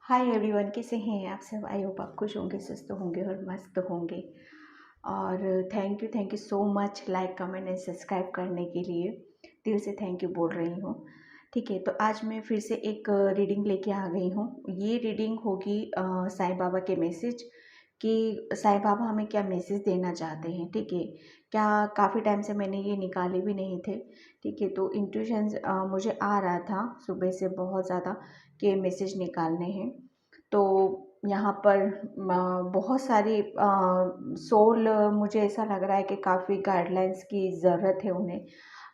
Hi everyone, कैसे हैं आप सब। आई होप आप खुश होंगे, स्वस्थ होंगे और मस्त होंगे। और thank you so much like comment and subscribe करने के लिए। दिल से थैंक यू बोल रही हूँ। ठीक है, तो आज मैं फिर से एक रीडिंग लेके आ गई हूँ। ये रीडिंग होगी साईं बाबा के मैसेज कि साईं बाबा हमें क्या मैसेज देना चाहते हैं। ठीक है, क्या काफ़ी टाइम से मैंने ये निकाले भी नहीं थे। ठीक है, तो इंट्यूशंस मुझे आ रहा था सुबह से बहुत ज़्यादा कि मैसेज निकालने हैं। तो यहाँ पर बहुत सारी सोल, मुझे ऐसा लग रहा है कि काफ़ी गाइडलाइंस की ज़रूरत है उन्हें।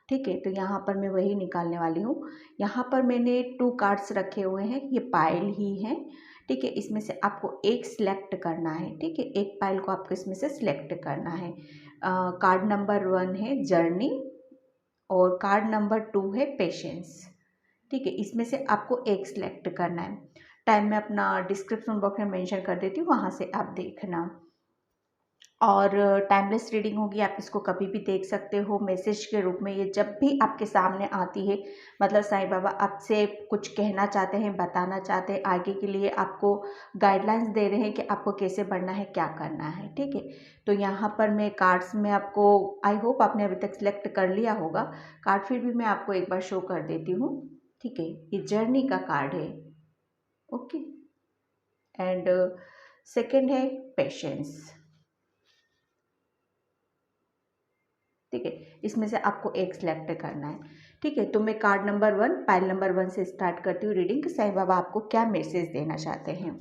ठीक है, तो यहाँ पर मैं वही निकालने वाली हूँ। यहाँ पर मैंने 2 कार्ड्स रखे हुए हैं, ये पाइल ही हैं। ठीक है, इसमें से आपको एक सिलेक्ट करना है। ठीक है, एक पाइल को आपको इसमें से सिलेक्ट करना है। कार्ड नंबर 1 है जर्नी और कार्ड नंबर 2 है पेशेंस। ठीक है, इसमें से आपको एक सिलेक्ट करना है। टाइम मैं अपना डिस्क्रिप्शन बॉक्स में मेंशन कर देती हूँ, वहाँ से आप देखना। और टाइमलेस रीडिंग होगी, आप इसको कभी भी देख सकते हो मैसेज के रूप में। ये जब भी आपके सामने आती है, मतलब साईं बाबा आपसे कुछ कहना चाहते हैं, बताना चाहते हैं, आगे के लिए आपको गाइडलाइंस दे रहे हैं कि आपको कैसे बढ़ना है, क्या करना है। ठीक है, तो यहाँ पर मैं कार्ड्स में आपको, आई होप आपने अभी तक सिलेक्ट कर लिया होगा कार्ड, फिर भी मैं आपको एक बार शो कर देती हूँ। ठीक है, ये जर्नी का कार्ड है। ओके, एंड सेकेंड है पेशेंस। ठीक है, इसमें से आपको एक सिलेक्ट करना है। ठीक है, तो मैं कार्ड नंबर 1, पाइल नंबर 1 से स्टार्ट करती हूँ रीडिंग कि साईं बाबा आपको क्या मैसेज देना चाहते हैं।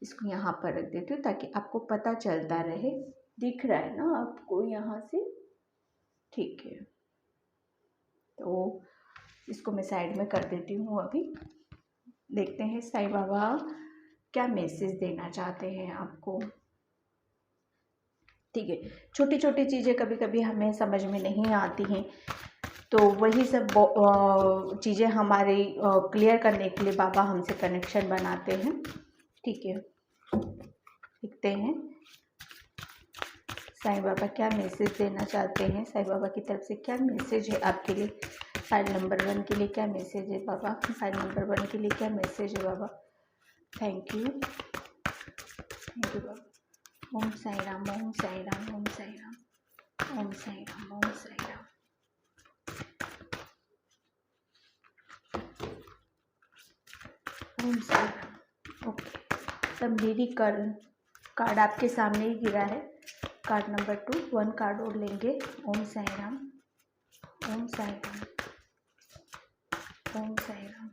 इसको यहाँ पर रख देती हूँ ताकि आपको पता चलता रहे। दिख रहा है ना आपको यहाँ से? ठीक है, तो इसको मैं साइड में कर देती हूँ। अभी देखते हैं साईं बाबा क्या मैसेज देना चाहते हैं आपको। ठीक है, छोटी छोटी चीज़ें कभी कभी हमें समझ में नहीं आती हैं, तो वही सब चीज़ें हमारी क्लियर करने के लिए बाबा हमसे कनेक्शन बनाते हैं। ठीक है, लिखते हैं साईं बाबा क्या मैसेज देना चाहते हैं। साईं बाबा की तरफ से क्या मैसेज है आपके लिए। फाइल नंबर 1 के लिए क्या मैसेज है बाबा। फाइल नंबर 1 के लिए क्या मैसेज है बाबा। Thank you Baba. Om Sai Ram, Om Sai Ram, Om Sai Ram, Om Sai Ram, Om Sai Ram. Om Sai Ram. Okay, तब मेरी कार्ड आपके सामने ही गिरा है। कार्ड नंबर 2, 1 कार्ड और लेंगे। ओम साईं राम, ओम साईं राम, ओम साईं राम।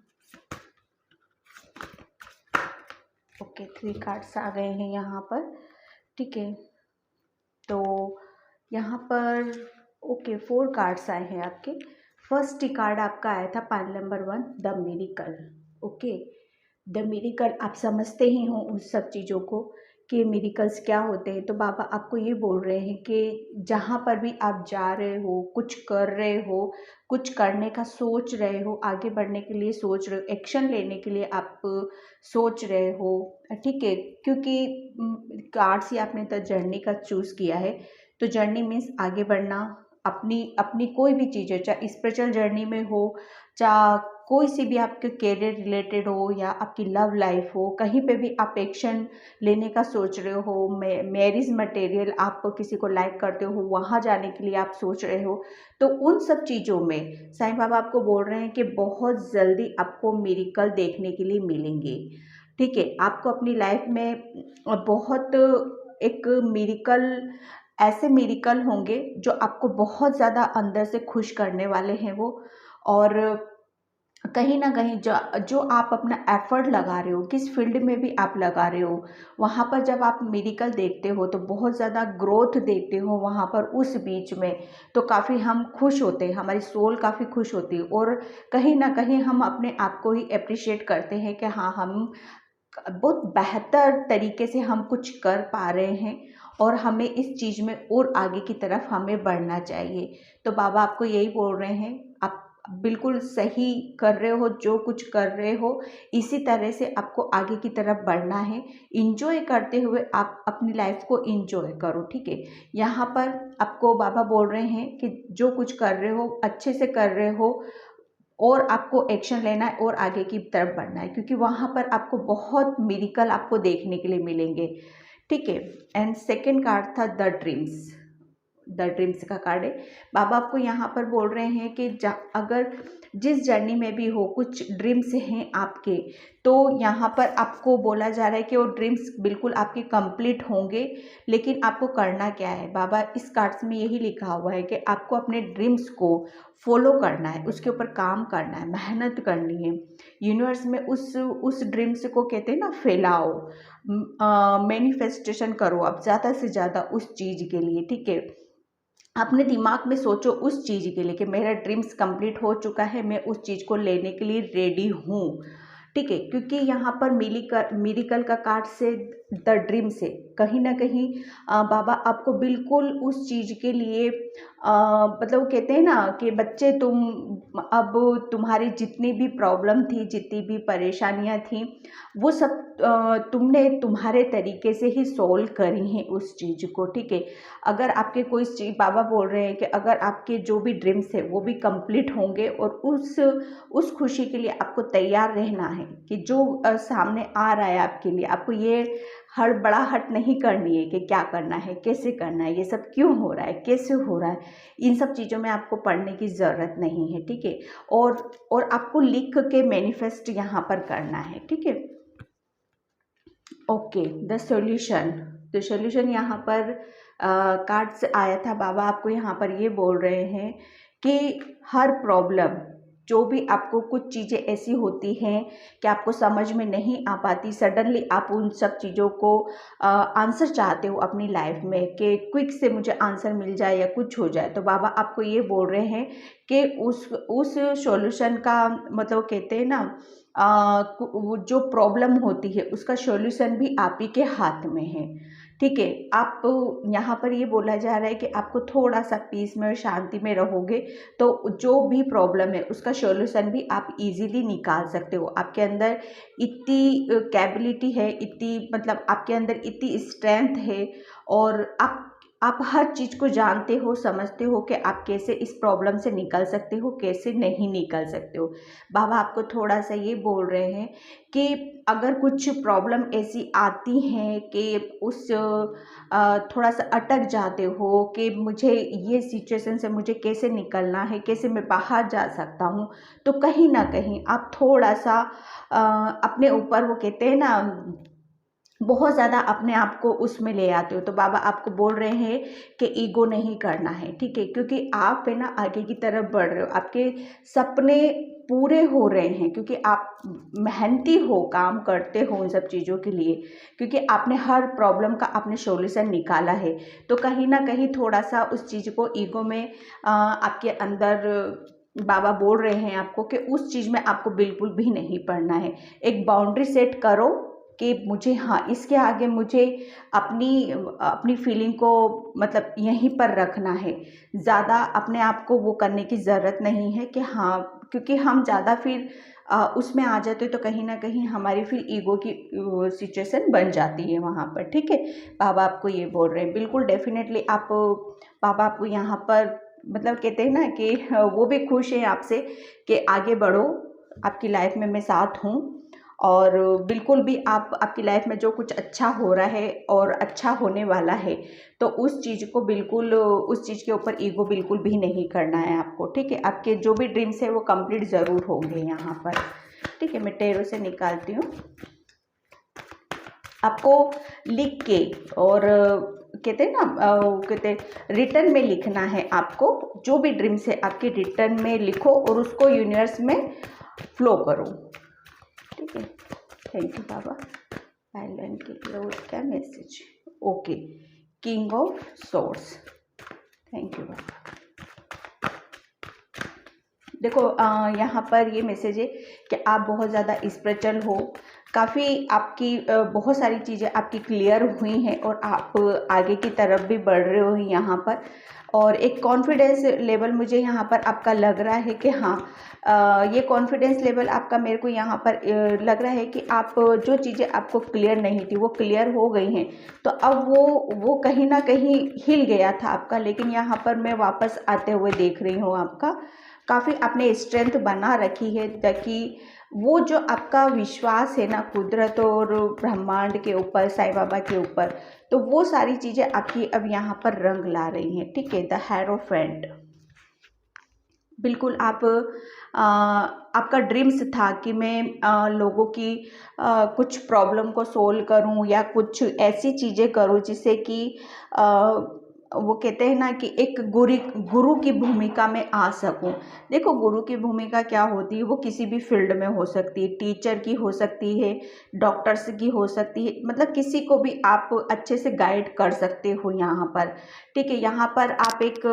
ओके, 3 कार्ड्स आ गए हैं यहाँ पर। ठीक है, तो यहाँ पर ओके 4 कार्ड्स आए हैं आपके। फर्स्ट कार्ड आपका आया था pile number 1, the miracle. Okay, the miracle, आप समझते ही हो उन सब चीज़ों को कि मिरेकल्स क्या होते हैं। तो बाबा आपको ये बोल रहे हैं कि जहाँ पर भी आप जा रहे हो, कुछ कर रहे हो, कुछ करने का सोच रहे हो, आगे बढ़ने के लिए सोच रहे हो, एक्शन लेने के लिए आप सोच रहे हो। ठीक है, क्योंकि कार्ड्स ही आपने तो जर्नी का चूज़ किया है। तो जर्नी मीन्स आगे बढ़ना, अपनी अपनी कोई भी चीज़ हो, चाहे स्पिरिचुअल जर्नी में हो, चाहे कोई सी भी आपके करियर रिलेटेड हो या आपकी लव लाइफ हो, कहीं पे भी आप एक्शन लेने का सोच रहे हो। मैरिज मटेरियल, आप किसी को लाइक करते हो, वहाँ जाने के लिए आप सोच रहे हो। तो उन सब चीज़ों में साईं बाबा आपको बोल रहे हैं कि बहुत जल्दी आपको मिरेकल देखने के लिए मिलेंगे। ठीक है, आपको अपनी लाइफ में बहुत एक मिरेकल, ऐसे मिरेकल होंगे जो आपको बहुत ज़्यादा अंदर से खुश करने वाले हैं वो। और कहीं ना कहीं जो जो आप अपना एफर्ट लगा रहे हो, किस फील्ड में भी आप लगा रहे हो, वहाँ पर जब आप मिरेकल देखते हो तो बहुत ज़्यादा ग्रोथ देखते हो वहाँ पर उस बीच में। तो काफ़ी हम खुश होते हैं, हमारी सोल काफ़ी खुश होती है, और कहीं ना कहीं हम अपने आप को ही अप्रिशिएट करते हैं कि हाँ, हम बहुत बेहतर तरीके से हम कुछ कर पा रहे हैं और हमें इस चीज़ में और आगे की तरफ हमें बढ़ना चाहिए। तो बाबा आपको यही बोल रहे हैं, आप बिल्कुल सही कर रहे हो, जो कुछ कर रहे हो इसी तरह से आपको आगे की तरफ बढ़ना है। इंजॉय करते हुए आप अपनी लाइफ को इंजॉय करो। ठीक है, यहाँ पर आपको बाबा बोल रहे हैं कि जो कुछ कर रहे हो अच्छे से कर रहे हो, और आपको एक्शन लेना है और आगे की तरफ बढ़ना है, क्योंकि वहाँ पर आपको बहुत मिरेकल आपको देखने के लिए मिलेंगे। ठीक है। एंड सेकेंड कार्ड था द ड्रीम्स का कार्ड है। बाबा आपको यहाँ पर बोल रहे हैं कि अगर जिस जर्नी में भी हो, कुछ ड्रीम्स हैं आपके, तो यहाँ पर आपको बोला जा रहा है कि वो ड्रीम्स बिल्कुल आपके कंप्लीट होंगे, लेकिन आपको करना क्या है। बाबा इस कार्ड्स में यही लिखा हुआ है कि आपको अपने ड्रीम्स को फॉलो करना है, उसके ऊपर काम करना है, मेहनत करनी है। यूनिवर्स में उस ड्रीम्स को कहते हैं ना, फैलाओ, मैनिफेस्टेशन करो आप ज़्यादा से ज़्यादा उस चीज़ के लिए। ठीक है। अपने दिमाग में सोचो उस चीज़ के लिए कि मेरा ड्रीम्स कंप्लीट हो चुका है, मैं उस चीज़ को लेने के लिए रेडी हूँ। ठीक है। क्योंकि यहाँ पर मिरेकल का कार्ड से द ड्रीम से कहीं ना कहीं बाबा आपको बिल्कुल उस चीज़ के लिए मतलब कहते हैं ना कि बच्चे अब तुम्हारी जितनी भी प्रॉब्लम थी, जितनी भी परेशानियाँ थी, वो सब तुमने तुम्हारे तरीके से ही सॉल्व करी हैं उस चीज़ को। ठीक है। अगर आपके कोई चीज़, बाबा बोल रहे हैं कि अगर आपके जो भी ड्रीम्स है वो भी कंप्लीट होंगे, और उस खुशी के लिए आपको तैयार रहना है कि जो सामने आ रहा है आपके लिए, आपको ये हड़बड़ाहट नहीं करनी है कि क्या करना है, कैसे करना है, ये सब क्यों हो रहा है, कैसे हो रहा है, इन सब चीज़ों में आपको पढ़ने की ज़रूरत नहीं है। ठीक है। और आपको लिख के मैनिफेस्ट यहाँ पर करना है। ठीक है। ओके, द सॉल्यूशन यहाँ पर कार्ड से आया था। बाबा आपको यहाँ पर ये बोल रहे हैं कि हर प्रॉब्लम, जो भी आपको कुछ चीज़ें ऐसी होती हैं कि आपको समझ में नहीं आ पाती, सडनली आप उन सब चीज़ों को आंसर चाहते हो अपनी लाइफ में कि क्विक से मुझे आंसर मिल जाए या कुछ हो जाए, तो बाबा आपको ये बोल रहे हैं कि उस सॉल्यूशन का मतलब कहते हैं ना, वो जो प्रॉब्लम होती है उसका सॉल्यूशन भी आप ही के हाथ में है। ठीक है। आप यहाँ पर ये बोला जा रहा है कि आपको थोड़ा सा पीस में और शांति में रहोगे तो जो भी प्रॉब्लम है उसका सॉल्यूशन भी आप इजीली निकाल सकते हो। आपके अंदर इतनी कैपेबिलिटी है, इतनी मतलब आपके अंदर इतनी स्ट्रेंथ है, और आप हर चीज़ को जानते हो, समझते हो कि आप कैसे इस प्रॉब्लम से निकल सकते हो, कैसे नहीं निकल सकते हो। बाबा आपको थोड़ा सा ये बोल रहे हैं कि अगर कुछ प्रॉब्लम ऐसी आती हैं कि थोड़ा सा अटक जाते हो कि मुझे ये सिचुएशन से मुझे कैसे निकलना है, कैसे मैं बाहर जा सकता हूँ, तो कहीं ना कहीं आप थोड़ा सा अपने ऊपर, वो कहते हैं ना, बहुत ज़्यादा अपने आप को उसमें ले आते हो। तो बाबा आपको बोल रहे हैं कि ईगो नहीं करना है। ठीक है। क्योंकि आप है ना आगे की तरफ बढ़ रहे हो, आपके सपने पूरे हो रहे हैं, क्योंकि आप मेहनती हो, काम करते हो उन सब चीज़ों के लिए, क्योंकि आपने हर प्रॉब्लम का आपने सॉल्यूशन निकाला है। तो कहीं ना कहीं थोड़ा सा उस चीज़ को ईगो में आपके अंदर बाबा बोल रहे हैं आपको कि उस चीज़ में आपको बिल्कुल भी नहीं पड़ना है। एक बाउंड्री सेट करो कि मुझे, हाँ, इसके आगे मुझे अपनी फीलिंग को मतलब यहीं पर रखना है। ज़्यादा अपने आप को वो करने की ज़रूरत नहीं है कि हाँ, क्योंकि हम ज़्यादा फिर उसमें आ जाते तो कहीं ना कहीं हमारी फिर ईगो की सिचुएशन बन जाती है वहाँ पर। ठीक है। बाबा आपको ये बोल रहे हैं, बिल्कुल डेफिनेटली बाबा आपको यहाँ पर मतलब कहते हैं ना कि वो भी खुश हैं आपसे कि आगे बढ़ो, आपकी लाइफ में मैं साथ हूँ, और बिल्कुल भी आपकी लाइफ में जो कुछ अच्छा हो रहा है और अच्छा होने वाला है, तो उस चीज़ को बिल्कुल, उस चीज़ के ऊपर ईगो बिल्कुल भी नहीं करना है आपको। ठीक है। आपके जो भी ड्रीम्स है वो कंप्लीट ज़रूर होंगे यहाँ पर। ठीक है। मैं टेरो से निकालती हूँ। आपको लिख के, और कहते हैं ना, कहते रिटर्न में लिखना है आपको, जो भी ड्रीम्स है आपके रिटर्न में लिखो और उसको यूनिवर्स में फ्लो करो। ठीक है। Thank you Baba. आइलैंड के लिए और क्या message? Okay, king of source. Thank you Baba. देखो यहाँ पर ये मैसेज है कि आप बहुत ज़्यादा स्पिरिचुअल हो, काफ़ी आपकी बहुत सारी चीज़ें आपकी क्लियर हुई हैं और आप आगे की तरफ भी बढ़ रहे हो यहाँ पर, और एक कॉन्फिडेंस लेवल मुझे यहाँ पर आपका लग रहा है कि हाँ, ये कॉन्फिडेंस लेवल आपका मेरे को यहाँ पर लग रहा है कि आप जो चीज़ें आपको क्लियर नहीं थी वो क्लियर हो गई हैं। तो अब वो कहीं ना कहीं हिल गया था आपका, लेकिन यहाँ पर मैं वापस आते हुए देख रही हूँ आपका काफ़ी आपने स्ट्रेंथ बना रखी है, ताकि वो जो आपका विश्वास है ना कुदरत और ब्रह्मांड के ऊपर, साईं बाबा के ऊपर, तो वो सारी चीज़ें आपकी अब यहाँ पर रंग ला रही हैं। ठीक है, द हेरोफेंट, बिल्कुल आप आपका ड्रीम्स था कि मैं लोगों की कुछ प्रॉब्लम को सोल्व करूं या कुछ ऐसी चीज़ें करूं जिससे कि वो कहते हैं ना कि एक गुरु की भूमिका में आ सकूं। देखो, गुरु की भूमिका क्या होती है, वो किसी भी फील्ड में हो सकती है, टीचर की हो सकती है, डॉक्टर्स की हो सकती है, मतलब किसी को भी आप अच्छे से गाइड कर सकते हो यहाँ पर। ठीक है, यहाँ पर आप एक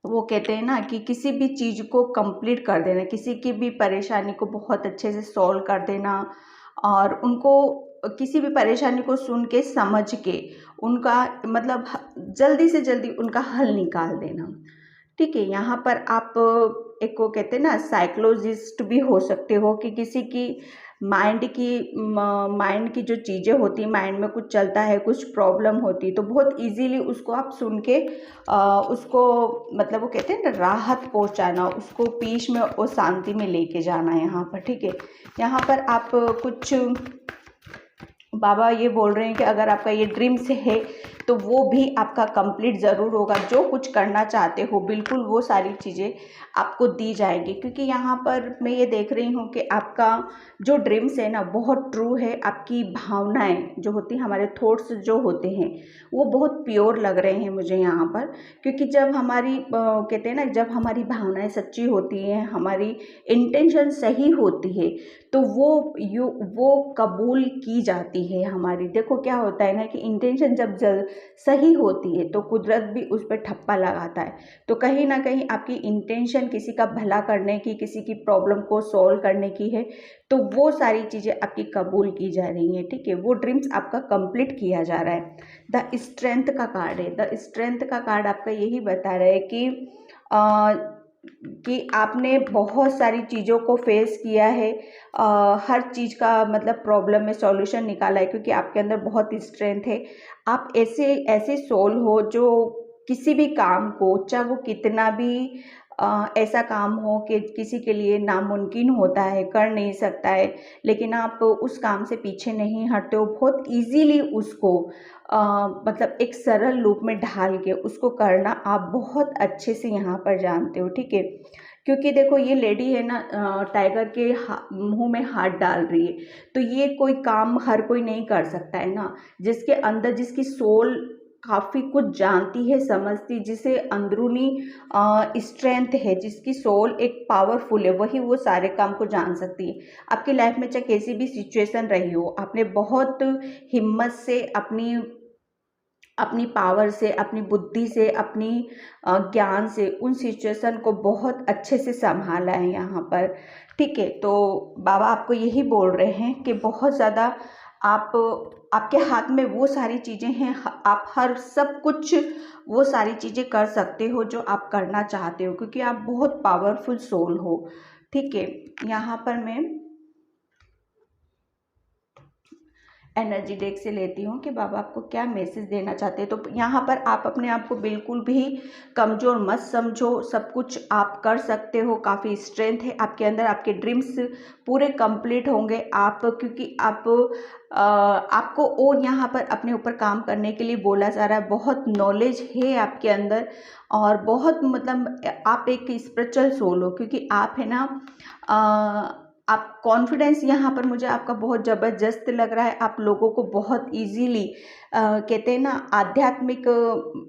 वो कहते हैं ना कि किसी भी चीज़ को कंप्लीट कर देना, किसी की भी परेशानी को बहुत अच्छे से सॉल्व कर देना, और उनको किसी भी परेशानी को सुन के समझ के उनका मतलब जल्दी से जल्दी उनका हल निकाल देना। ठीक है, यहाँ पर आप एक वो कहते हैं ना साइकोलॉजिस्ट भी हो सकते हो, कि किसी की माइंड की जो चीज़ें होती हैं, माइंड में कुछ चलता है, कुछ प्रॉब्लम होती है, तो बहुत इजीली उसको आप सुन के उसको मतलब वो कहते हैं ना राहत पहुंचाना, उसको पीस में और शांति में लेके जाना यहाँ पर। ठीक है, यहाँ पर आप कुछ बाबा ये बोल रहे हैं कि अगर आपका ये ड्रीम्स है तो वो भी आपका कंप्लीट ज़रूर होगा। जो कुछ करना चाहते हो बिल्कुल वो सारी चीज़ें आपको दी जाएंगी, क्योंकि यहाँ पर मैं ये देख रही हूँ कि आपका जो ड्रीम्स है ना बहुत ट्रू है। आपकी भावनाएं जो होती हैं, हमारे थॉट्स जो होते हैं, वो बहुत प्योर लग रहे हैं मुझे यहाँ पर। क्योंकि जब हमारी कहते हैं ना, जब हमारी भावनाएं सच्ची होती हैं, हमारी इंटेंशन सही होती है, तो वो कबूल की जाती है हमारी। देखो क्या होता है ना कि इंटेंशन जब सही होती है तो कुदरत भी उस पर ठप्पा लगाता है। तो कहीं ना कहीं आपकी इंटेंशन किसी का भला करने की, किसी की प्रॉब्लम को सॉल्व करने की है, तो वो सारी चीज़ें आपकी कबूल की जा रही हैं। ठीक है, वो ड्रीम्स आपका कंप्लीट किया जा रहा है। द स्ट्रेंथ का कार्ड है। द स्ट्रेंथ का कार्ड आपका यही बता रहा है कि आपने बहुत सारी चीज़ों को फेस किया है, हर चीज़ का मतलब प्रॉब्लम में सॉल्यूशन निकाला है, क्योंकि आपके अंदर बहुत स्ट्रेंथ है। आप ऐसे ऐसे सोल हो जो किसी भी काम को, चाहे वो कितना भी ऐसा काम हो कि किसी के लिए नामुमकिन होता है, कर नहीं सकता है, लेकिन आप उस काम से पीछे नहीं हटते हो, बहुत इजीली उसको मतलब एक सरल रूप में ढाल के उसको करना आप बहुत अच्छे से यहाँ पर जानते हो। ठीक है, क्योंकि देखो ये लेडी है ना, टाइगर के मुंह में हाथ डाल रही है, तो ये कोई काम हर कोई नहीं कर सकता है ना। जिसके अंदर, जिसकी सोल काफ़ी कुछ जानती है, समझती, जिसे अंदरूनी स्ट्रेंथ है, जिसकी सोल एक पावरफुल है, वही वो सारे काम को जान सकती है। आपकी लाइफ में चाहे कैसी भी सिचुएशन रही हो, आपने बहुत हिम्मत से अपनी अपनी पावर से, अपनी बुद्धि से, अपनी ज्ञान से उन सिचुएशन को बहुत अच्छे से संभाला है यहाँ पर। ठीक है, तो बाबा आपको यही बोल रहे हैं कि बहुत ज़्यादा आप आपके हाथ में वो सारी चीज़ें हैं, आप हर सब कुछ वो सारी चीज़ें कर सकते हो जो आप करना चाहते हो, क्योंकि आप बहुत पावरफुल सोल हो। ठीक है, यहाँ पर मैं एनर्जी डेक से लेती हूँ कि बाबा आपको क्या मैसेज देना चाहते हैं। तो यहाँ पर आप अपने आप को बिल्कुल भी कमज़ोर मत समझो, सब कुछ आप कर सकते हो, काफ़ी स्ट्रेंथ है आपके अंदर, आपके ड्रीम्स पूरे कंप्लीट होंगे। आप क्योंकि आपको और यहाँ पर अपने ऊपर काम करने के लिए बोला जा रहा है, बहुत नॉलेज है आपके अंदर, और बहुत मतलब आप एक स्पिरिचुअल सोल हो, क्योंकि आप है ना आप कॉन्फिडेंस यहाँ पर मुझे आपका बहुत ज़बरदस्त लग रहा है। आप लोगों को बहुत इजीली कहते हैं ना आध्यात्मिक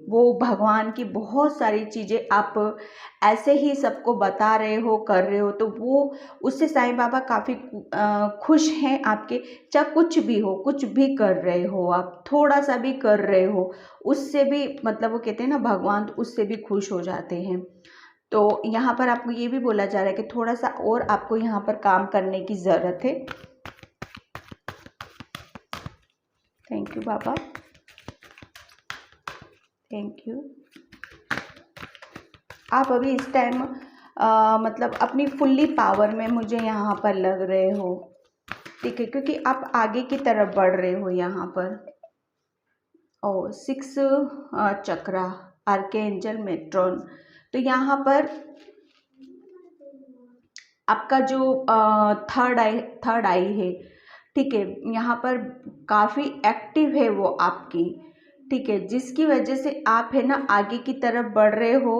वो भगवान की बहुत सारी चीज़ें आप ऐसे ही सबको बता रहे हो, कर रहे हो, तो वो उससे साईं बाबा काफ़ी खुश हैं आपके। चाहे कुछ भी हो, कुछ भी कर रहे हो, आप थोड़ा सा भी कर रहे हो, उससे भी मतलब वो कहते हैं ना भगवान, तो उससे भी खुश हो जाते हैं। तो यहाँ पर आपको ये भी बोला जा रहा है कि थोड़ा सा और आपको यहाँ पर काम करने की ज़रूरत है। Thank you Baba, thank you. आप अभी इस टाइम मतलब अपनी फुल्ली पावर में मुझे यहाँ पर लग रहे हो। ठीक है, क्योंकि आप आगे की तरफ बढ़ रहे हो यहाँ पर। और 6 चक्रा, आर्केंजल मेट्रॉन, तो यहाँ पर आपका जो थर्ड आई है, ठीक है, यहाँ पर काफ़ी एक्टिव है वो आपकी, ठीक है, जिसकी वजह से आप है ना आगे की तरफ बढ़ रहे हो।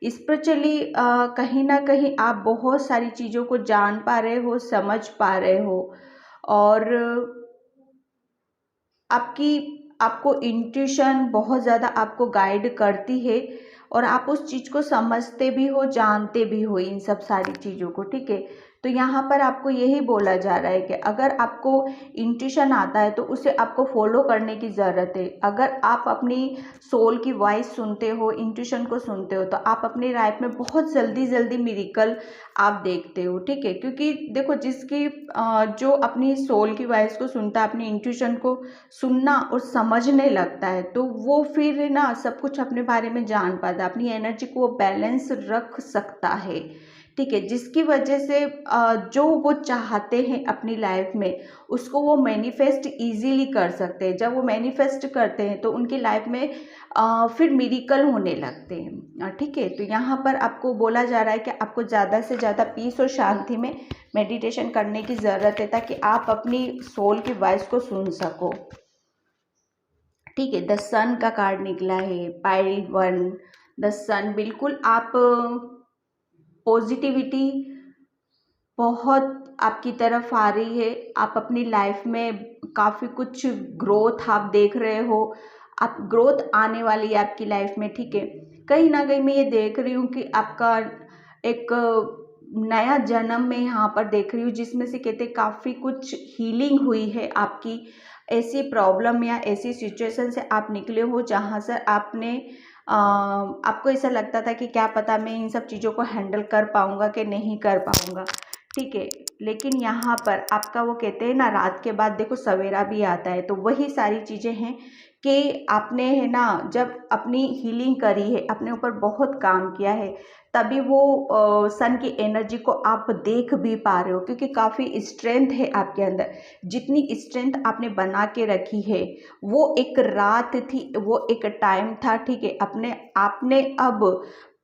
स्पिरिचुअली कहीं ना कहीं आप बहुत सारी चीज़ों को जान पा रहे हो, समझ पा रहे हो, और आपको इंट्यूशन बहुत ज़्यादा आपको गाइड करती है, और आप उस चीज़ को समझते भी हो, जानते भी हो इन सब सारी चीज़ों को, ठीक है। तो यहाँ पर आपको यही बोला जा रहा है कि अगर आपको इंट्यूशन आता है तो उसे आपको फॉलो करने की ज़रूरत है। अगर आप अपनी सोल की वॉइस सुनते हो, इंट्यूशन को सुनते हो, तो आप अपनी लाइफ में बहुत जल्दी जल्दी मिरेकल आप देखते हो, ठीक है। क्योंकि देखो, जो अपनी सोल की वॉइस को सुनता है, अपनी इंट्यूशन को सुनना और समझने लगता है, तो वो फिर ना सब कुछ अपने बारे में जान पाता है, अपनी एनर्जी को वो बैलेंस रख सकता है, ठीक है। जिसकी वजह से जो वो चाहते हैं अपनी लाइफ में, उसको वो मैनिफेस्ट इजीली कर सकते हैं। जब वो मैनिफेस्ट करते हैं तो उनकी लाइफ में फिर मिरेकल होने लगते हैं, ठीक है। तो यहाँ पर आपको बोला जा रहा है कि आपको ज़्यादा से ज़्यादा पीस और शांति में मेडिटेशन करने की ज़रूरत है, ताकि आप अपनी सोल की वॉइस को सुन सको, ठीक है। द सन का कार्ड निकला है, पाइल 1, द सन। बिल्कुल आप पॉजिटिविटी बहुत आपकी तरफ आ रही है। आप अपनी लाइफ में काफ़ी कुछ ग्रोथ आप देख रहे हो, आप ग्रोथ आने वाली है आपकी लाइफ में, ठीक है। कहीं ना कहीं मैं ये देख रही हूँ कि आपका एक नया जन्म में यहाँ पर देख रही हूँ, जिसमें से कहते काफ़ी कुछ हीलिंग हुई है आपकी। ऐसी प्रॉब्लम या ऐसी सिचुएशन से आप निकले हो जहाँ से आपको ऐसा लगता था कि क्या पता मैं इन सब चीज़ों को हैंडल कर पाऊँगा कि नहीं कर पाऊँगा, ठीक है। लेकिन यहाँ पर आपका वो कहते हैं ना, रात के बाद देखो सवेरा भी आता है, तो वही सारी चीज़ें हैं कि आपने है ना जब अपनी हीलिंग करी है, अपने ऊपर बहुत काम किया है, तभी वो सन की एनर्जी को आप देख भी पा रहे हो, क्योंकि काफ़ी स्ट्रेंथ है आपके अंदर। जितनी स्ट्रेंथ आपने बना के रखी है, वो एक रात थी, वो एक टाइम था, ठीक है। अपने आपने अब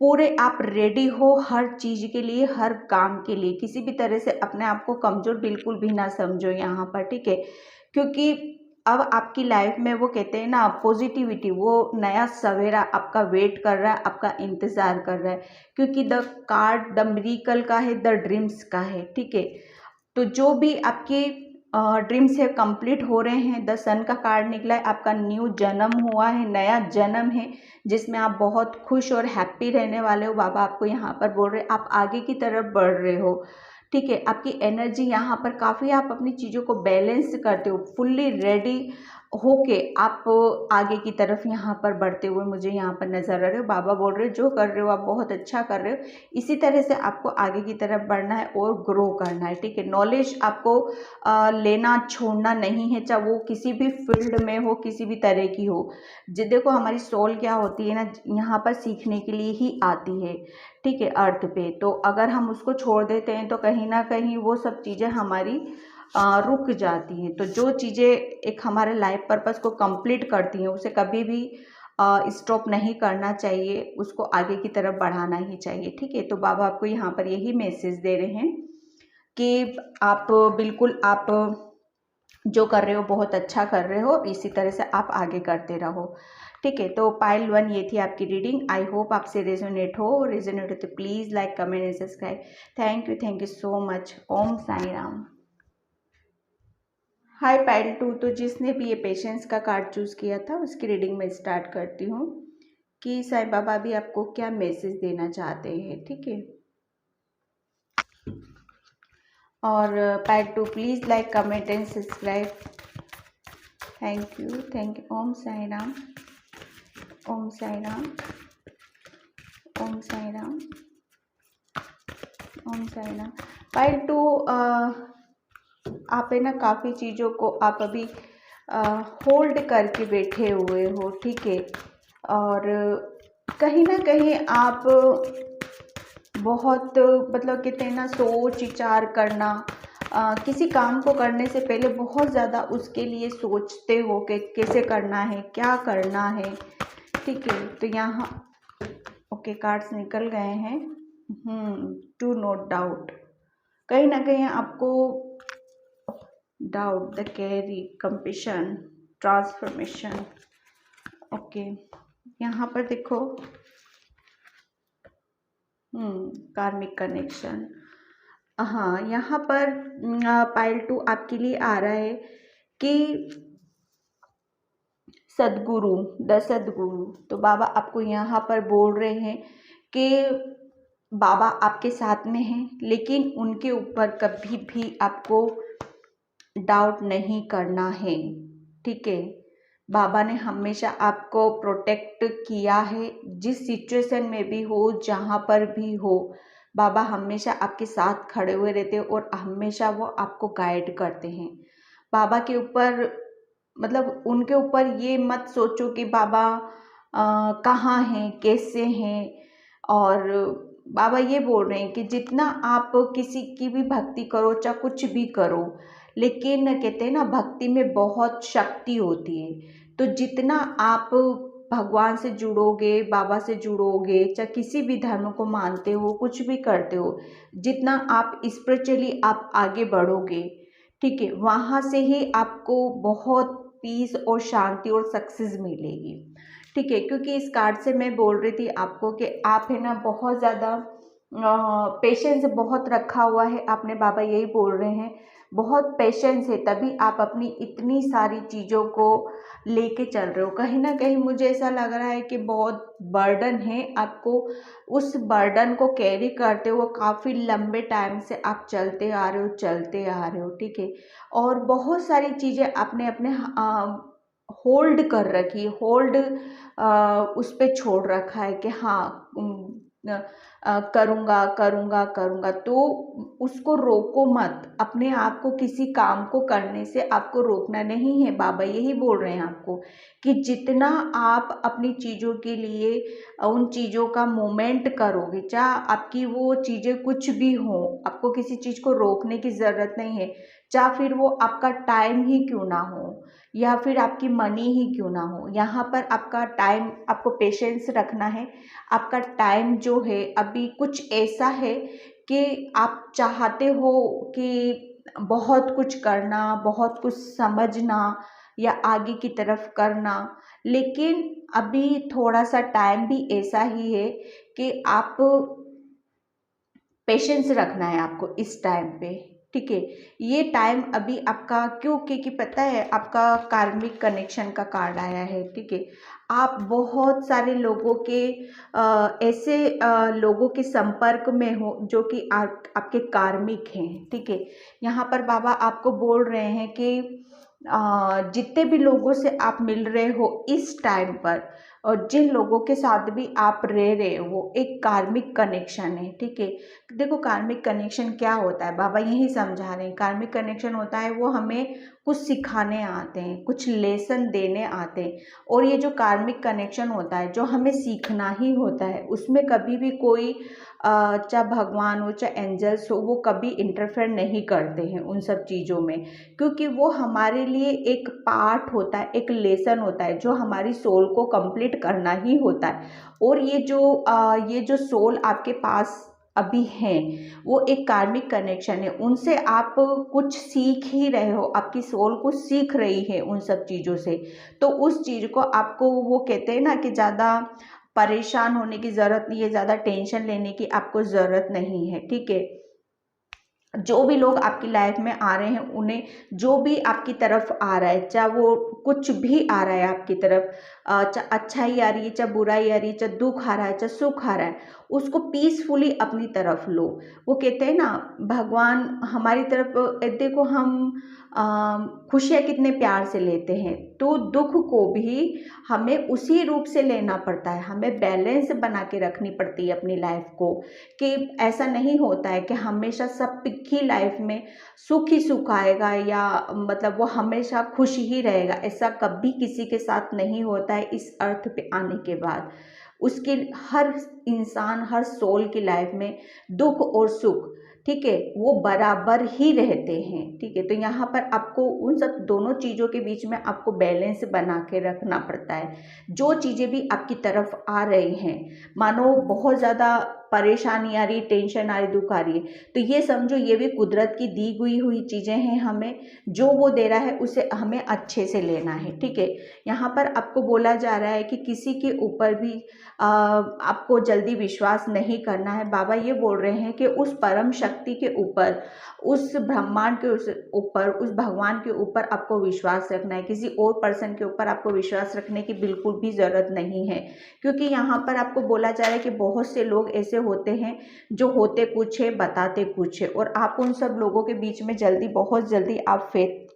पूरे आप रेडी हो हर चीज़ के लिए, हर काम के लिए। किसी भी तरह से अपने आप को कमज़ोर बिल्कुल भी ना समझो यहाँ पर, ठीक है। क्योंकि अब आपकी लाइफ में वो कहते हैं ना पॉजिटिविटी, वो नया सवेरा आपका वेट कर रहा है, आपका इंतज़ार कर रहा है। क्योंकि द कार्ड द मिरेकल का है, द ड्रीम्स का है, ठीक है। तो जो भी आपके ड्रीम्स है कंप्लीट हो रहे हैं। द सन का कार्ड निकला है, आपका न्यू जन्म हुआ है, नया जन्म है, जिसमें आप बहुत खुश और हैप्पी रहने वाले हो। बाबा आपको यहाँ पर बोल रहे हैं आप आगे की तरफ बढ़ रहे हो, ठीक है। आपकी एनर्जी यहाँ पर काफ़ी, आप अपनी चीज़ों को बैलेंस करते हो, फुल्ली रेडी होके आप आगे की तरफ यहाँ पर बढ़ते हुए मुझे यहाँ पर नजर आ रहे हो। बाबा बोल रहे हो जो कर रहे हो आप बहुत अच्छा कर रहे हो, इसी तरह से आपको आगे की तरफ बढ़ना है और ग्रो करना है, ठीक है। नॉलेज आपको लेना छोड़ना नहीं है, चाहे वो किसी भी फील्ड में हो, किसी भी तरह की हो। देखो हमारी सोल क्या होती है ना, यहाँ पर सीखने के लिए ही आती है, ठीक है, अर्थ पे। तो अगर हम उसको छोड़ देते हैं तो कहीं ना कहीं वो सब चीज़ें हमारी रुक जाती हैं। तो जो चीज़ें एक हमारे लाइफ पर्पस को कंप्लीट करती हैं, उसे कभी भी स्टॉप नहीं करना चाहिए, उसको आगे की तरफ बढ़ाना ही चाहिए, ठीक है। तो बाबा आपको यहाँ पर यही मैसेज दे रहे हैं कि आप बिल्कुल आप जो कर रहे हो बहुत अच्छा कर रहे हो, इसी तरह से आप आगे करते रहो, ठीक है। तो पाइल 1 ये थी आपकी रीडिंग। आई होप आपसे रेजोनेट हो तो please like comment and subscribe. Thank you so much. Om Sai Ram. Hi pile 2, तो जिसने भी ये पेशेंस का कार्ड चूज़ किया था उसकी रीडिंग में स्टार्ट करती हूँ कि साईं बाबा भी आपको क्या मैसेज देना चाहते हैं, ठीक है। और pile 2 please like comment and subscribe. Thank you. Om Sai Ram, Om Sai Ram, Om Sai Ram, Om Sai Ram. Pile 2 आप है ना काफ़ी चीज़ों को आप अभी होल्ड करके बैठे हुए हो, ठीक है। और कहीं ना कहीं आप बहुत मतलब कहते हैं ना सोच विचार करना, किसी काम को करने से पहले बहुत ज़्यादा उसके लिए सोचते हो कि कैसे करना है, क्या करना है, ठीक है। तो यहाँ ओके कार्ड्स निकल गए हैं। टू नो डाउट, कहीं ना कहीं आपको doubt, the carry, compassion, transformation. Okay, यहाँ पर देखो कार्मिक कनेक्शन। हाँ, यहाँ पर पाइल 2 आपके लिए आ रहा है कि सदगुरु, द सदगुरु। तो बाबा आपको यहाँ पर बोल रहे हैं कि बाबा आपके साथ में हैं, लेकिन उनके ऊपर कभी भी आपको डाउट नहीं करना है, ठीक है। बाबा ने हमेशा आपको प्रोटेक्ट किया है, जिस सिचुएशन में भी हो, जहाँ पर भी हो, बाबा हमेशा आपके साथ खड़े हुए रहते हैं और हमेशा वो आपको गाइड करते हैं। बाबा के ऊपर मतलब उनके ऊपर ये मत सोचो कि बाबा कहाँ हैं, कैसे हैं। और बाबा ये बोल रहे हैं कि जितना आप किसी की भी भक्ति करो, चाहे कुछ भी करो, लेकिन कहते हैं ना भक्ति में बहुत शक्ति होती है। तो जितना आप भगवान से जुड़ोगे, बाबा से जुड़ोगे, चाहे किसी भी धर्म को मानते हो, कुछ भी करते हो, जितना आप स्पिरिचुअली आप आगे बढ़ोगे, ठीक है, वहाँ से ही आपको बहुत पीस और शांति और सक्सेस मिलेगी, ठीक है। क्योंकि इस कार्ड से मैं बोल रही थी आपको कि आप है ना बहुत ज़्यादा पेशेंस बहुत रखा हुआ है आपने, बाबा यही बोल रहे हैं, बहुत पेशेंस है, तभी आप अपनी इतनी सारी चीज़ों को लेके चल रहे हो। कहीं ना कहीं मुझे ऐसा लग रहा है कि बहुत बर्डन है आपको, उस बर्डन को कैरी करते हुए काफ़ी लंबे टाइम से आप चलते आ रहे हो, ठीक है। और बहुत सारी चीज़ें आपने अपने होल्ड कर रखी है, होल्ड उस पे छोड़ रखा है कि हाँ करूँगा करूँगा करूँगा। तो उसको रोको मत, अपने आप को किसी काम को करने से आपको रोकना नहीं है। बाबा यही बोल रहे हैं आपको कि जितना आप अपनी चीज़ों के लिए उन चीज़ों का मोमेंट करोगे, चाहे आपकी वो चीज़ें कुछ भी हो, आपको किसी चीज़ को रोकने की ज़रूरत नहीं है। चाहे फिर वो आपका टाइम ही क्यों ना हो, या फिर आपकी मनी ही क्यों ना हो, यहाँ पर आपका टाइम, आपको पेशेंस रखना है। आपका टाइम जो है अभी कुछ ऐसा है कि आप चाहते हो कि बहुत कुछ करना, बहुत कुछ समझना या आगे की तरफ करना, लेकिन अभी थोड़ा सा टाइम भी ऐसा ही है कि आप पेशेंस रखना है आपको इस टाइम पे, ठीक है। ये टाइम अभी आपका क्यों, क्योंकि पता है आपका कार्मिक कनेक्शन का कार्ड आया है, ठीक है। आप बहुत सारे लोगों के ऐसे लोगों के संपर्क में हो जो कि आपके कार्मिक हैं, ठीक है। यहाँ पर बाबा आपको बोल रहे हैं कि जितने भी लोगों से आप मिल रहे हो इस टाइम पर, और जिन लोगों के साथ भी आप रह रहे हो, वो एक कार्मिक कनेक्शन है, ठीक है। देखो कार्मिक कनेक्शन क्या होता है, बाबा यही समझा रहे हैं। कार्मिक कनेक्शन होता है वो हमें कुछ सिखाने आते हैं, कुछ लेसन देने आते हैं। और ये जो कार्मिक कनेक्शन होता है जो हमें सीखना ही होता है, उसमें कभी भी कोई चाहे भगवान हो चाहे एंजल्स हो, वो कभी इंटरफेयर नहीं करते हैं उन सब चीज़ों में, क्योंकि वो हमारे लिए एक पार्ट होता है, एक लेसन होता है जो हमारी सोल को कंप्लीट करना ही होता है। और ये जो सोल आपके पास अभी हैं, वो एक कार्मिक कनेक्शन है, उनसे आप कुछ सीख ही रहे हो, आपकी सोल कुछ सीख रही है उन सब चीज़ों से। तो उस चीज़ को आपको, वो कहते हैं ना कि ज़्यादा परेशान होने की ज़रूरत नहीं है, ज़्यादा टेंशन लेने की आपको ज़रूरत नहीं है, ठीक है। जो भी लोग आपकी लाइफ में आ रहे हैं, उन्हें जो भी आपकी तरफ आ रहा है, चाहे वो कुछ भी आ रहा है आपकी तरफ, चाहे अच्छाई आ रही है, चाहे बुराई आ रही है, चाहे दुख आ रहा है, चाहे सुख आ रहा है, उसको पीसफुली अपनी तरफ लो। वो कहते हैं ना भगवान हमारी तरफ, देखो हम खुशियाँ कितने प्यार से लेते हैं, तो दुख को भी हमें उसी रूप से लेना पड़ता है, हमें बैलेंस बना के रखनी पड़ती है अपनी लाइफ को। कि ऐसा नहीं होता है कि हमेशा सबकी लाइफ में सुख ही सुख आएगा, या मतलब वो हमेशा खुश ही रहेगा, ऐसा कभी किसी के साथ नहीं होता है। इस अर्थ पे आने के बाद उसके हर इंसान, हर सोल की लाइफ में दुख और सुख, ठीक है, वो बराबर ही रहते हैं, ठीक है। तो यहाँ पर आपको उन सब दोनों चीज़ों के बीच में आपको बैलेंस बना के रखना पड़ता है। जो चीज़ें भी आपकी तरफ आ रही हैं, मानो बहुत ज़्यादा परेशानी आ रही, टेंशन आ रही, दुख आ रही है, तो ये समझो ये भी कुदरत की दी हुई चीज़ें हैं। हमें जो वो दे रहा है उसे हमें अच्छे से लेना है, ठीक है। यहाँ पर आपको बोला जा रहा है कि किसी के ऊपर भी आपको जल्दी विश्वास नहीं करना है। बाबा ये बोल रहे हैं कि उस परम शक्ति के ऊपर, उस ब्रह्मांड के ऊपर, उस भगवान के ऊपर आपको विश्वास रखना है। किसी और पर्सन के ऊपर आपको विश्वास रखने की बिल्कुल भी ज़रूरत नहीं है, क्योंकि यहाँ पर आपको बोला जा रहा है कि बहुत से लोग ऐसे होते हैं जो होते कुछ है बताते कुछ है, और आप उन सब लोगों के बीच में बहुत जल्दी आप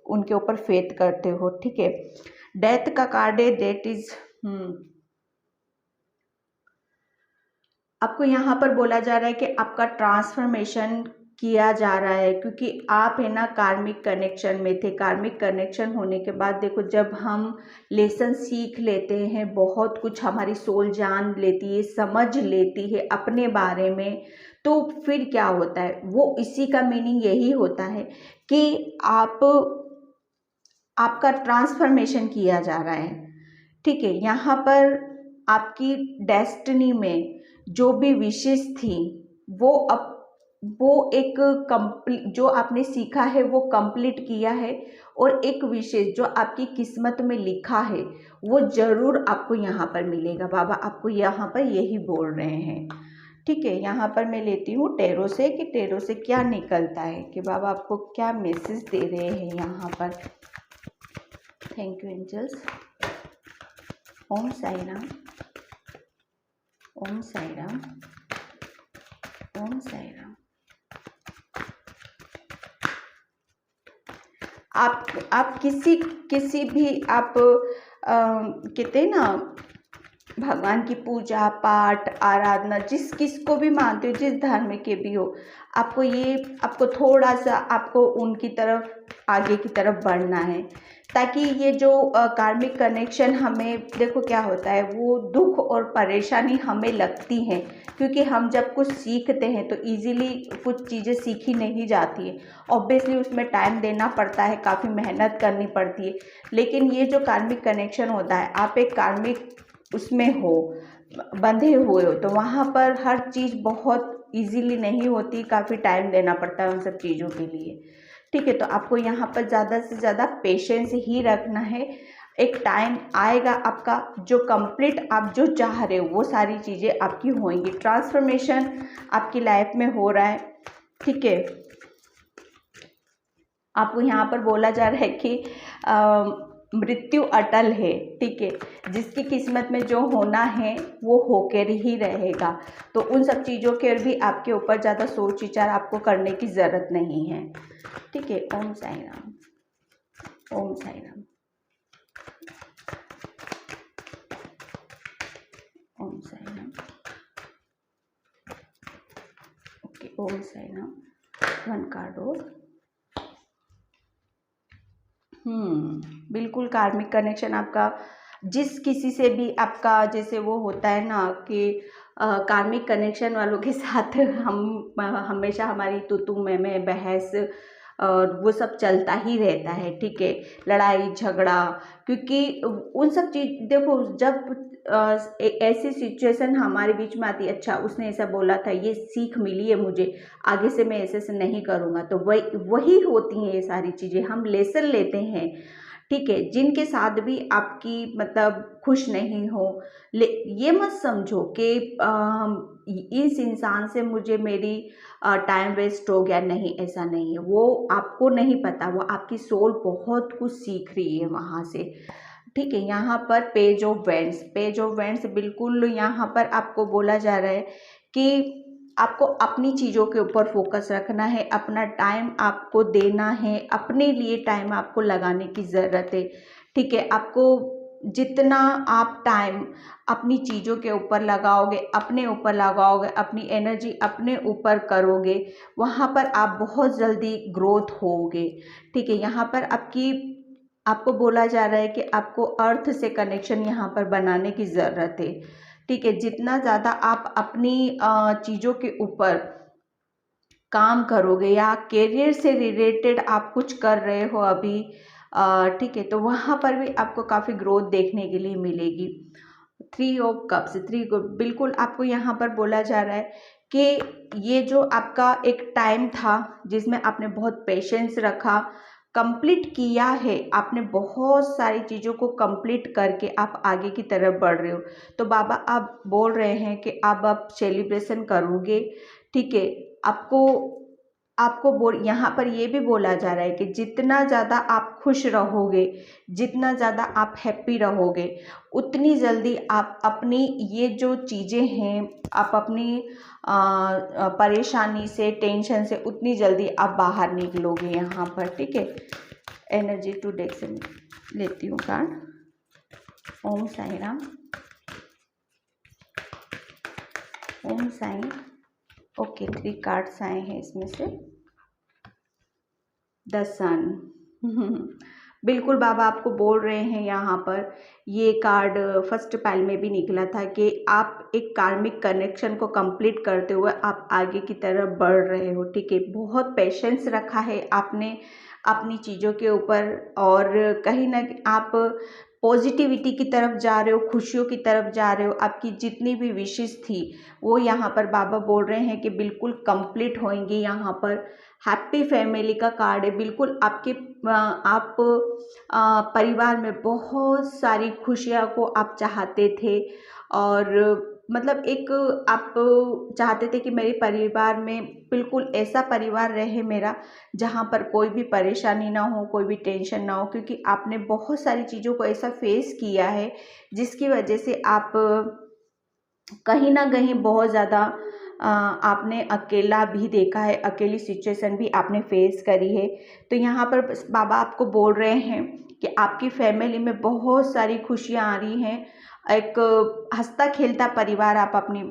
उनके ऊपर फेथ करते हो, ठीक है। डेथ का कार्ड है, डेट इज आपको यहाँ पर बोला जा रहा है कि आपका ट्रांसफॉर्मेशन किया जा रहा है, क्योंकि आप है ना कार्मिक कनेक्शन में थे। कार्मिक कनेक्शन होने के बाद देखो, जब हम लेसन सीख लेते हैं, बहुत कुछ हमारी सोल जान लेती है, समझ लेती है अपने बारे में, तो फिर क्या होता है, वो इसी का मीनिंग यही होता है कि आपका ट्रांसफॉर्मेशन किया जा रहा है, ठीक है। यहाँ पर आपकी डेस्टिनी में जो भी विशेष थी वो एक कंप्लीट, जो आपने सीखा है वो कंप्लीट किया है, और एक विशेष जो आपकी किस्मत में लिखा है वो ज़रूर आपको यहाँ पर मिलेगा। बाबा आपको यहाँ पर यही बोल रहे हैं, ठीक है। यहाँ पर मैं लेती हूँ टैरो से कि टैरो से क्या निकलता है, कि बाबा आपको क्या मैसेज दे रहे हैं यहाँ पर। Thank you angels. Om Sai Ram, Om Sai Ram, Om Sai Ram. आप किसी भी आप कहते हैं ना, भगवान की पूजा पाठ आराधना किस को भी मानते हो, जिस धर्म के भी हो, आपको थोड़ा सा आपको उनकी तरफ आगे की तरफ बढ़ना है, ताकि ये जो कार्मिक कनेक्शन हमें, देखो क्या होता है, वो दुख और परेशानी हमें लगती हैं, क्योंकि हम जब कुछ सीखते हैं तो इजीली कुछ चीज़ें सीखी नहीं जाती है। ऑब्वियसली उसमें टाइम देना पड़ता है, काफ़ी मेहनत करनी पड़ती है, लेकिन ये जो कार्मिक कनेक्शन होता है, आप एक कार्मिक उसमें हो, बंधे हुए हो, तो वहाँ पर हर चीज़ बहुत इजीली नहीं होती, काफ़ी टाइम देना पड़ता है उन सब चीज़ों के लिए, ठीक है। तो आपको यहाँ पर ज़्यादा से ज़्यादा पेशेंस ही रखना है। एक टाइम आएगा आपका जो कंप्लीट आप जो चाह रहे हो वो सारी चीज़ें आपकी होंगी। ट्रांसफॉर्मेशन आपकी लाइफ में हो रहा है, ठीक है। आपको यहाँ पर बोला जा रहा है कि मृत्यु अटल है, ठीक है। जिसकी किस्मत में जो होना है वो होकर ही रहेगा, तो उन सब चीज़ों के भी आपके ऊपर ज़्यादा सोच विचार आपको करने की ज़रूरत नहीं है, ठीक है। ओम साई राम, ओम साई राम, ओम साई राम। ओके, ओम साई राम। वन कार्ड और बिल्कुल कार्मिक कनेक्शन आपका जिस किसी से भी आपका, जैसे वो होता है ना कि कार्मिक कनेक्शन वालों के साथ हम हमेशा हमारी तू मैं बहस और वो सब चलता ही रहता है, ठीक है। लड़ाई झगड़ा, क्योंकि उन सब चीज़, देखो जब ऐसी सिचुएशन हमारे बीच में आती है, अच्छा उसने ऐसा बोला था, ये सीख मिली है मुझे, आगे से मैं ऐसे नहीं करूँगा, तो वही होती हैं ये सारी चीज़ें, हम लेसन लेते हैं, ठीक है। जिनके साथ भी आपकी मतलब खुश नहीं हो, ये मत समझो कि इस इंसान से मुझे मेरी टाइम वेस्ट हो गया, नहीं, ऐसा नहीं है। वो आपको नहीं पता, वो आपकी सोल बहुत कुछ सीख रही है वहाँ से, ठीक है। यहाँ पर पेज ऑफ वेंड्स बिल्कुल यहाँ पर आपको बोला जा रहा है कि आपको अपनी चीज़ों के ऊपर फोकस रखना है, अपना टाइम आपको देना है, अपने लिए टाइम आपको लगाने की ज़रूरत है, ठीक है। आपको जितना आप टाइम अपनी चीज़ों के ऊपर लगाओगे, अपने ऊपर लगाओगे, अपनी एनर्जी अपने ऊपर करोगे, वहाँ पर आप बहुत जल्दी ग्रोथ होगे, ठीक है। यहाँ पर आपको बोला जा रहा है कि आपको अर्थ से कनेक्शन यहाँ पर बनाने की ज़रूरत है, ठीक है। जितना ज़्यादा आप अपनी चीज़ों के ऊपर काम करोगे या करियर से रिलेटेड आप कुछ कर रहे हो अभी, ठीक है, तो वहाँ पर भी आपको काफ़ी ग्रोथ देखने के लिए मिलेगी। 3 ऑफ कप्स, बिल्कुल आपको यहाँ पर बोला जा रहा है कि ये जो आपका एक टाइम था जिसमें आपने बहुत पेशेंस रखा, कंप्लीट किया है आपने, बहुत सारी चीज़ों को कंप्लीट करके आप आगे की तरफ बढ़ रहे हो। तो बाबा आप बोल रहे हैं कि अब आप सेलिब्रेशन करोगे, ठीक है। आपको आपको यहाँ पर ये भी बोला जा रहा है कि जितना ज़्यादा आप खुश रहोगे, जितना ज़्यादा आप हैप्पी रहोगे, उतनी जल्दी आप अपनी ये जो चीज़ें हैं, आप अपनी परेशानी से, टेंशन से उतनी जल्दी आप बाहर निकलोगे यहाँ पर, ठीक है। एनर्जी टू डेक से लेती हूँ कार्ड। ओम साई राम, ओम साई। ओके, 3 कार्ड्स आए हैं इसमें से। द सन। बिल्कुल बाबा आपको बोल रहे हैं यहाँ पर, ये कार्ड फर्स्ट पाइल में भी निकला था कि आप एक कार्मिक कनेक्शन को कंप्लीट करते हुए आप आगे की तरफ बढ़ रहे हो, ठीक है। बहुत पेशेंस रखा है आपने अपनी चीज़ों के ऊपर, और कहीं ना आप पॉजिटिविटी की तरफ जा रहे हो, खुशियों की तरफ जा रहे हो। आपकी जितनी भी विशेष थी वो यहाँ पर बाबा बोल रहे हैं कि बिल्कुल कंप्लीट होंगी। यहाँ पर हैप्पी फैमिली का कार्ड है। बिल्कुल आपके आप परिवार में बहुत सारी खुशियाँ को आप चाहते थे, और मतलब एक आप चाहते थे कि मेरे परिवार में बिल्कुल ऐसा परिवार रहे मेरा, जहाँ पर कोई भी परेशानी ना हो, कोई भी टेंशन ना हो, क्योंकि आपने बहुत सारी चीज़ों को ऐसा फेस किया है जिसकी वजह से आप कहीं ना कहीं बहुत ज़्यादा आपने अकेला भी देखा है, अकेली सिचुएशन भी आपने फेस करी है। तो यहाँ पर बाबा आपको बोल रहे हैं कि आपकी फैमिली में बहुत सारी खुशियाँ आ रही हैं। एक हंसता खेलता परिवार आप अपनी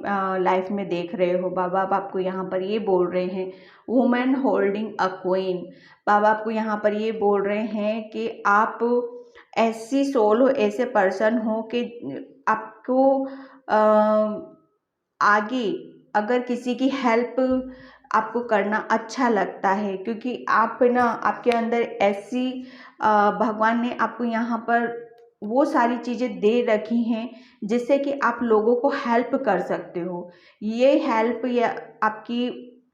लाइफ में देख रहे हो। बाबा अब आपको यहाँ पर ये बोल रहे हैं, वुमेन होल्डिंग अ क्वीन। बाबा आपको यहाँ पर ये बोल रहे हैं कि आप ऐसी सोल हो, ऐसे पर्सन हो कि आपको आगे अगर किसी की हेल्प आपको करना अच्छा लगता है, क्योंकि आप ना आपके अंदर ऐसी भगवान ने आपको यहाँ पर वो सारी चीज़ें दे रखी हैं जिससे कि आप लोगों को हेल्प कर सकते हो। ये हेल्प या आपकी,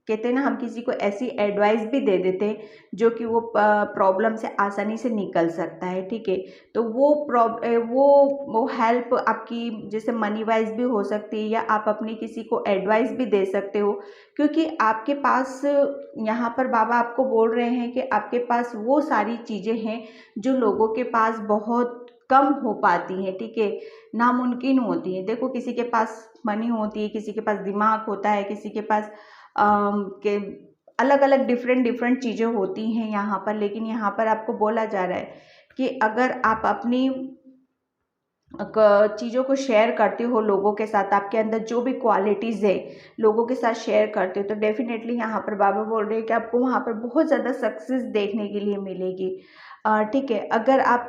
कहते हैं ना, हम किसी को ऐसी एडवाइस भी दे देते हैं जो कि वो प्रॉब्लम से आसानी से निकल सकता है, ठीक है। तो वो हेल्प आपकी जैसे मनी वाइज भी हो सकती है, या आप अपनी किसी को एडवाइस भी दे सकते हो, क्योंकि आपके पास यहाँ पर बाबा आपको बोल रहे हैं कि आपके पास वो सारी चीज़ें हैं जो लोगों के पास बहुत कम हो पाती हैं, ठीक है, नामुमकिन होती हैं। देखो, किसी के पास मनी होती है, किसी के पास दिमाग होता है, किसी के पास के अलग अलग डिफरेंट चीज़ें होती हैं यहाँ पर। लेकिन यहाँ पर आपको बोला जा रहा है कि अगर आप अपनी चीज़ों को शेयर करते हो लोगों के साथ, आपके अंदर जो भी क्वालिटीज़ है लोगों के साथ शेयर करते हो, तो डेफिनेटली यहाँ पर बाबा बोल रहे हैं कि आपको वहाँ पर बहुत ज़्यादा सक्सेस देखने के लिए मिलेगी, ठीक है। अगर आप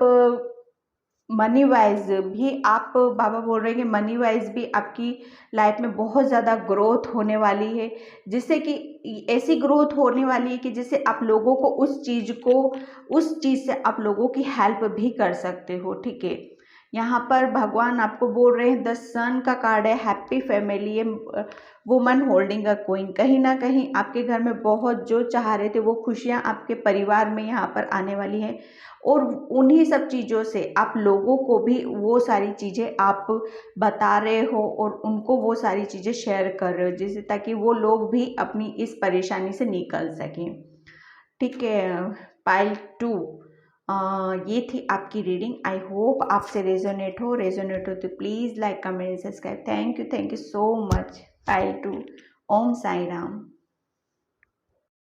मनी वाइज भी, आप बाबा बोल रहे हैं कि मनी वाइज भी आपकी लाइफ में बहुत ज़्यादा ग्रोथ होने वाली है, जिससे कि ऐसी ग्रोथ होने वाली है कि जिससे आप लोगों को उस चीज़ से आप लोगों की हेल्प भी कर सकते हो, ठीक है। यहाँ पर भगवान आपको बोल रहे हैं, द सन का कार्ड है, happy family, woman holding a queen. कहीं ना कहीं आपके घर में बहुत जो चाह रहे थे वो खुशियाँ आपके परिवार में यहाँ पर आने वाली हैं, और उन्हीं सब चीज़ों से आप लोगों को भी वो सारी चीज़ें आप बता रहे हो और उनको वो सारी चीज़ें शेयर कर रहे हो, जिससे ताकि वो लोग भी अपनी इस परेशानी से निकल सकें, ठीक है। पाइल 2, ये थी आपकी रीडिंग। आई होप आपसे रेजोनेट हो तो please like, comment, subscribe. Thank you so much. Pile 2। Om Sai Ram.